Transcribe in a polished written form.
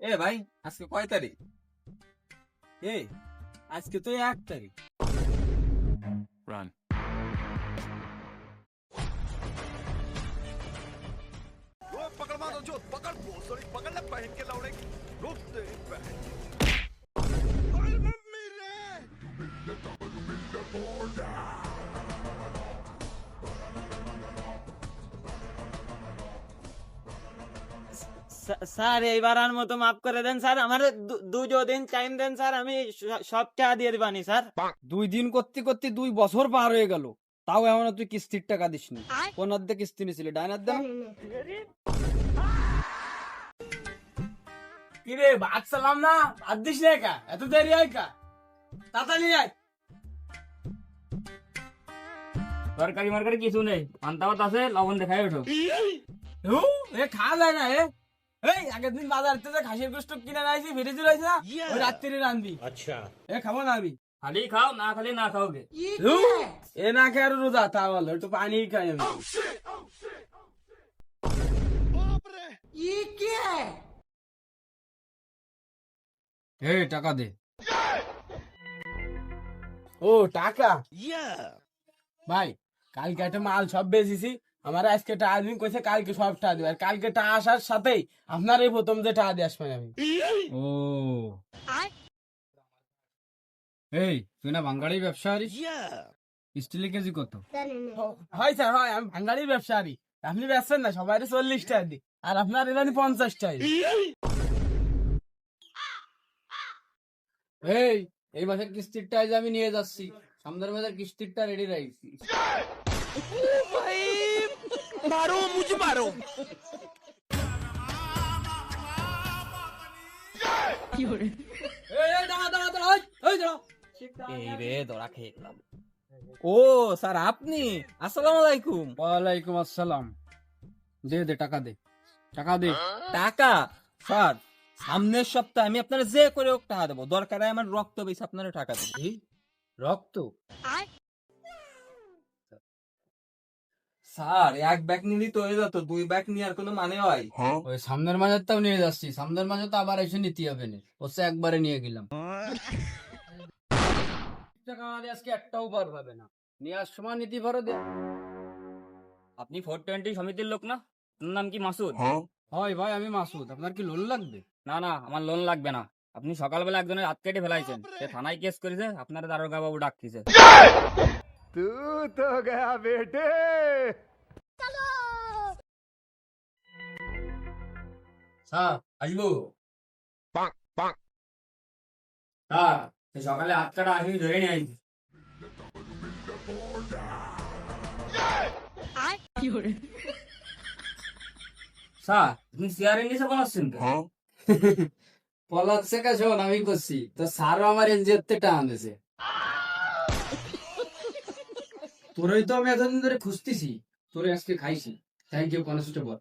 এ ভাই, আজকে কয় তারিখ? এই আজকে তো 1 তারিখ। Run. पकड़ मारो जो पकड़ सॉरी पकड़ ले पहन के लौड़े रुक तेरी बहन ओए मम्मी रे স্যার এইবারের মতো মাফ করে দেন স্যার, আমার 2 দিন টাইম দেন স্যার, আমি সব টাকা দিয়ে দিবানি স্যার। 2 দিন করতে করতে 2 বছর পার হয়ে গেল, তাও এখনো তুই কিস্তির টাকা দিসনি। কোন অর্ধে কিস্তি নিছিলি? ডাইনার দেন। কি রে ভাত সালাম না, ভাত দিস না একা, এত দেরি হয় কা? তাড়াতাড়ি আয়। তরকারি মারকারি কিছু নেই, পান্তা ভাত আছে, লবণ দেখাই ওঠো। এ খাওয়া যায় না এ। এই আগের দিন বাজার থেকে খাসির গোশত কিনে আইছি, ফ্রিজে রয়েছে না, ওই রাত্রি রান্ধবি। আচ্ছা এ খাবো না আমি। খালি খাও, না খালি না খাওগে। এ না খেয়ে আর রোজা, তা বলো একটু পানি খাই আমি। এই টাকা দে। ও টাকা ভাই, কালকে একটা মাল সব বেচেছি, আমার আজকে টাকা দিন কইছে, কালকে সব টাকা দিবে, আর কালকে টাকা আসার সাথেই আপনার এই প্রথম যে টাকা দিয়ে আসবেন আমি। ও এই তুই না বাঙালি ব্যবসায়ী? স্টিলের কেজি কত? হয় স্যার হয়, আমি ভাঙ্গাড়ির ব্যবসায়ী। আপনি বেচছেন না, সবাই 40 টাকা দিই, আর আপনার এখানে 50 টাকা। এই মাসের কিস্তিরটা আজ আমি নিয়ে যাচ্ছি, সামনের মাসের কিস্তিরটা রেডি রাখছি। मारो मुझे मारो এই রে ধরা খেয়ে গেলাম। ও স্যার আপনি, আসসালামু আলাইকুম। ওয়ালাইকুম আসসালাম। দে দে টাকা দে, টাকা দে। টাকা? স্যার সামনের সপ্তাহে আমি আপনার যে করে হোক টাকা দেবো, দরকার হয় আমার রক্ত বেশি আপনার টাকা দেবো। এই, রক্ত? স্যার 1 ব্যাগ নিলেই তো হয়ে যেত, 2 ব্যাগ নেওয়ার কোনো মানে হয়? ওই সামনের মাসেরটাও নিয়ে যাচ্ছি, সামনের মাসে তো আবার এসে নিতে হবে না, ওসে একবারে নিয়ে গেলাম। টাকা আমাদের আজকে একটাও পার পাবে না, নেওয়ার সময় নীতি ভরো দে। আপনি 420 সমিতির লোক না? আপনার নাম কি মাসুদ? হয় ভাই, আমি মাসুদ। আপনার কি লোন লাগবে? না না, আমার লোন লাগবে না। আপনি সকালবেলা একজনের হাত কেটে ফেলাইছেন, সে থানায় কেস করেছে, আপনার দারোগা বাবু ডাকতেছে। तू तो गया बेटे স্যার আসবো? হ্যাঁ, সে সকালে হাত কাটা আসি ধরে নিয়ে আইছি। স্যার আপনি চেয়ারের নিচে বানাচ্ছেন তো? পলাক শেখা শোন, আমি করছি তো, স্যারও আমার এনজিওর তে টাকা দিয়েছে। তোরই তো আমি এতদিন ধরে খুঁজতেছি, তোরে আজকে খাইছি। Thank you constable.